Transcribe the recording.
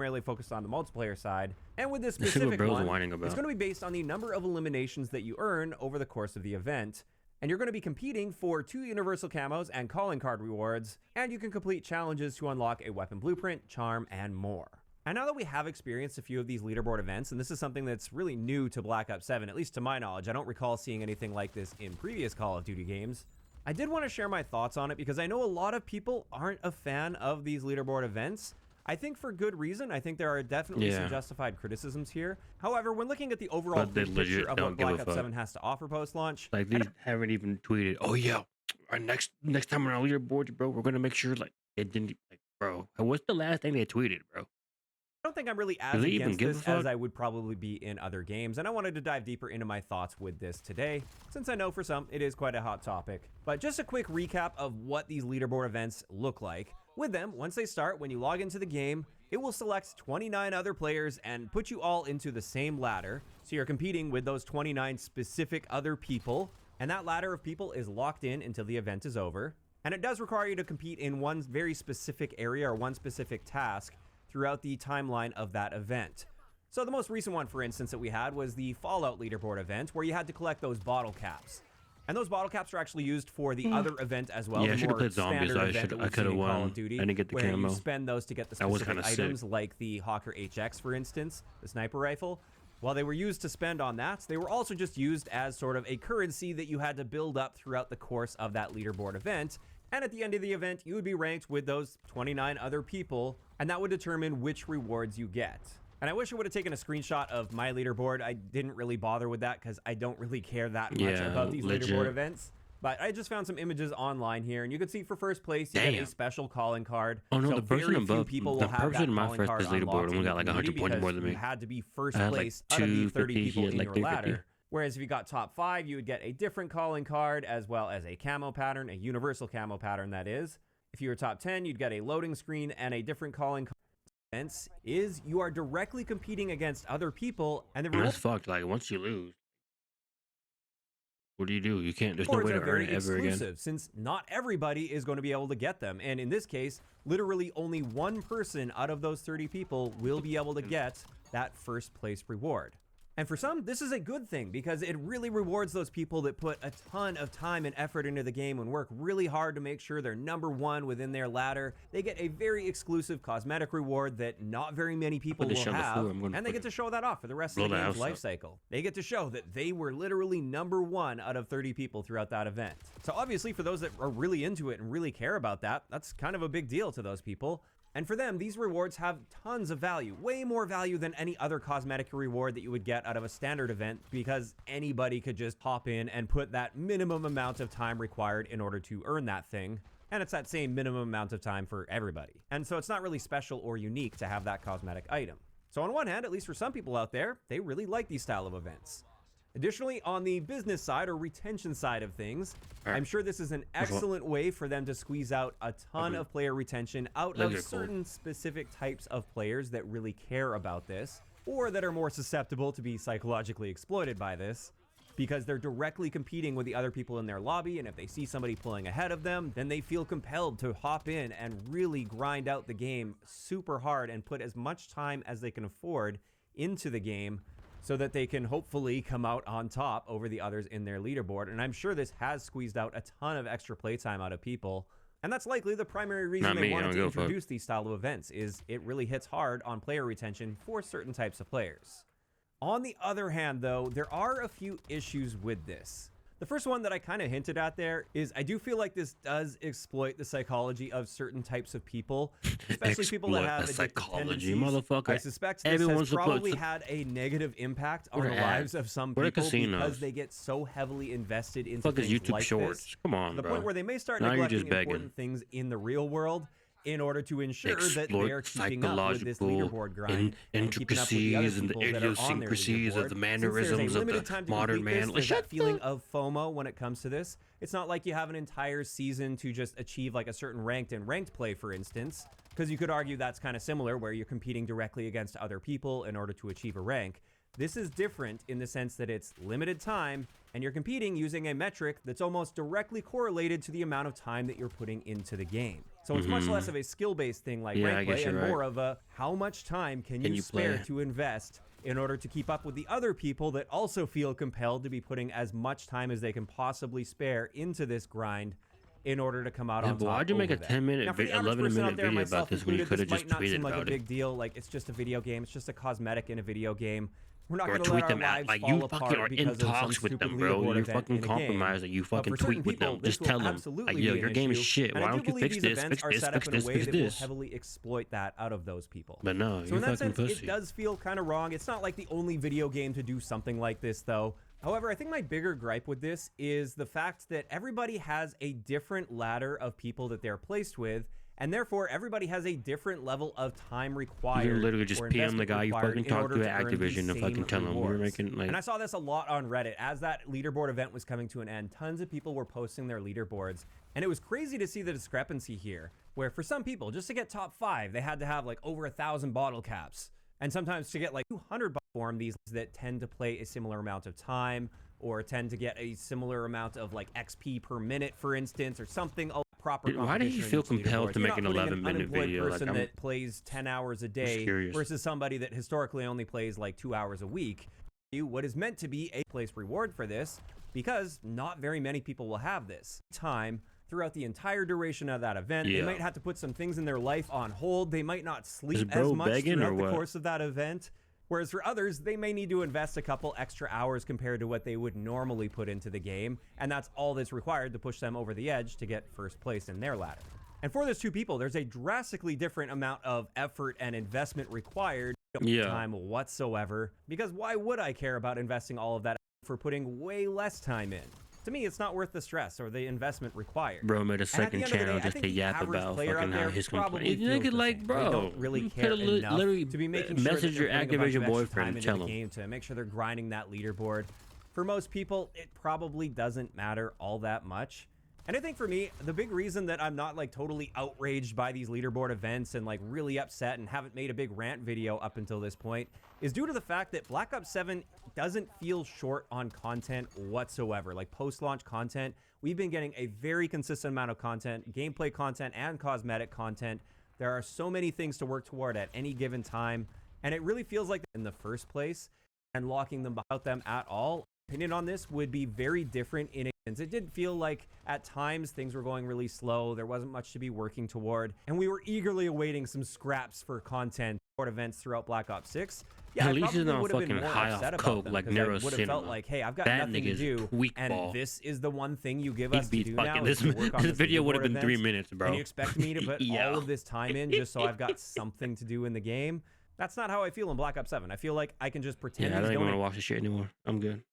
primarily focused on the multiplayer side. And with this specific one, it's going to be based on the number of eliminations that you earn over the course of the event. And you're going to be competing for 2 universal camos and calling card rewards, and you can complete challenges to unlock a weapon blueprint, charm, and more. And now that we have experienced a few of these leaderboard events, and this is something that's really new to Black Ops 7, at least to my knowledge, I don't recall seeing anything like this in previous Call of Duty games, I did want to share my thoughts on it because I know a lot of people aren't a fan of these leaderboard events. I think for good reason. I think there are definitely some justified criticisms here. However, when looking at the overall picture of what Black Ops 7 has to offer post-launch, like they haven't even tweeted, "Oh yeah, our next time on our leaderboards, bro, we're gonna make sure like it didn't like, bro. What's the last thing they tweeted, bro?" I don't think I'm really as against this as I would probably be in other games, and I wanted to dive deeper into my thoughts with this today, since I know for some it is quite a hot topic. But just a quick recap of what these leaderboard events look like. With them, once they start, when you log into the game, it will select 29 other players and put you all into the same ladder. So you're competing with those 29 specific other people, and that ladder of people is locked in until the event is over. And it does require you to compete in one very specific area or one specific task throughout the timeline of that event. So the most recent one, for instance, that we had was the Fallout leaderboard event, where you had to collect those bottle caps. And those bottle caps are actually used for the other event as well. Yeah, I should have played zombies. I could have won. I didn't get the camo. You spend those to get the specific items, like the Hawker HX, for instance, the sniper rifle. While they were used to spend on that, they were also just used as sort of a currency that you had to build up throughout the course of that leaderboard event. And at the end of the event, you would be ranked with those 29 other people, and that would determine which rewards you get. And I wish I would have taken a screenshot of my leaderboard. I didn't really bother with that because I don't really care that much about these leaderboard events. But I just found some images online here, and you can see for first place, you get a special calling card. Oh no, so the person above, people will have that my first place leaderboard only got like 100 points more than me. You had to be first place out of the 30 people in your ladder. Whereas if you got top 5, you would get a different calling card, as well as a camo pattern, a universal camo pattern, that is. If you were top 10, you'd get a loading screen and a different calling card. Is you are directly competing against other people, and that's fucked. Like once you lose, what do? You can't. There's no way to earn it ever again. Since not everybody is going to be able to get them, and in this case, literally only one person out of those 30 people will be able to get that first place reward. And for some, this is a good thing because it really rewards those people that put a ton of time and effort into the game and work really hard to make sure they're #1 within their ladder. They get a very exclusive cosmetic reward that not very many people will have, and they get to show that off for the rest of the game's life cycle. They get to show that they were literally #1 out of 30 people throughout that event. So obviously for those that are really into it and really care about that, that's kind of a big deal to those people. And for them, these rewards have tons of value, way more value than any other cosmetic reward that you would get out of a standard event, because anybody could just hop in and put that minimum amount of time required in order to earn that thing. And it's that same minimum amount of time for everybody. And so it's not really special or unique to have that cosmetic item. So on one hand, at least for some people out there, they really like these style of events. Additionally, on the business side or retention side of things, I'm sure this is an excellent way for them to squeeze out a ton of player retention out of certain specific types of players that really care about this, or that are more susceptible to be psychologically exploited by this, because they're directly competing with the other people in their lobby, and if they see somebody pulling ahead of them, then they feel compelled to hop in and really grind out the game super hard and put as much time as they can afford into the game, so that they can hopefully come out on top over the others in their leaderboard. And I'm sure this has squeezed out a ton of extra playtime out of people. And that's likely the primary reason they wanted to introduce these style of events, is it really hits hard on player retention for certain types of players. On the other hand, though, there are a few issues with this. The first one that I kind of hinted at there is I do feel like this does exploit the psychology of certain types of people, especially people that have psychology, motherfucker. I suspect this has probably had a negative impact on the lives of some people because they get so heavily invested into things YouTube like Shorts. This, Come on, to the bro. point where they may start neglecting important things in the real world in order to ensure that they're keeping up with this leaderboard grind and intricacies and the idiosyncrasies of the mannerisms of the modern man. There's that feeling of FOMO when it comes to this. It's not like you have an entire season to just achieve like a certain ranked play, for instance, because you could argue that's kind of similar where you're competing directly against other people in order to achieve a rank. This is different in the sense that it's limited time and you're competing using a metric that's almost directly correlated to the amount of time that you're putting into the game. So it's much less of a skill-based thing like rank play and more of a how much time can you spare to invest in order to keep up with the other people that also feel compelled to be putting as much time as they can possibly spare into this grind in order to come out on top. Why'd you make a 10-minute, 11-minute video about this when you could have just tweeted about it? Might not seem like a big deal. Like, it's just a video game. It's just a cosmetic in a video game. We're not going to tweet let them our out. lives Like, fall you fucking are in talks with them, bro. You fucking compromise that you fucking tweet with them. Just tell them, like, yo, your game is shit. Why don't you fix this, fix this, fix this, fix this? Heavily exploit that out of those people. But no, so in that sense, it does feel kind of wrong. It's not like the only video game to do something like this, though. However, I think my bigger gripe with this is the fact that everybody has a different ladder of people that they're placed with, and therefore everybody has a different level of time required. You can literally just PM the guy you fucking talked to at Activision and fucking tell him we're making like. And I saw this a lot on Reddit as that leaderboard event was coming to an end. Tons of people were posting their leaderboards, and it was crazy to see the discrepancy here, where for some people, just to get top 5, they had to have like over 1,000 bottle caps. And sometimes to get like 200 form these that tend to play a similar amount of time or tend to get a similar amount of like XP per minute, for instance, or something. Proper. Why do you feel compelled to make an 11-minute video? Person like, that plays 10 hours a day versus somebody that historically only plays like 2 hours a week. What is meant to be a place reward for this, because not very many people will have this time throughout the entire duration of that event. They might have to put some things in their life on hold. They might not sleep as much throughout the course of that event. Whereas for others, they may need to invest a couple extra hours compared to what they would normally put into the game. And that's all that's required to push them over the edge to get first place in their ladder. And for those two people, there's a drastically different amount of effort and investment required time whatsoever. Because why would I care about investing all of that for putting way less time in? To me, it's not worth the stress or the investment required. Bro made a second channel just to yap about fucking how his complaint. Nigga, like, bro, they don't really care enough literally to be making message sure your Activision boyfriend and tell him. Game to make sure they're grinding that leaderboard. For most people, it probably doesn't matter all that much. And I think for me, the big reason that I'm not like totally outraged by these leaderboard events and like really upset and haven't made a big rant video up until this point is due to the fact that Black Ops 7 doesn't feel short on content whatsoever. Like post-launch content, we've been getting a very consistent amount of content, gameplay content and cosmetic content. There are so many things to work toward at any given time, and it really feels like in the first place, and locking them about them at all. Opinion on this would be very different in a sense. It did feel like at times things were going really slow. There wasn't much to be working toward, and we were eagerly awaiting some scraps for content or events throughout Black Ops 6. Yeah, at least he's not fucking high off coke like Nero would have felt like, hey, I've got that nothing to do, and this is the one thing you give us to do now. This video would have been 3 minutes, bro. And you expect me to put all of this time in just so I've got something to do in the game? That's not how I feel in Black Ops 7. I feel like I can just pretend. Yeah, I don't even want to watch this shit anymore. I'm good.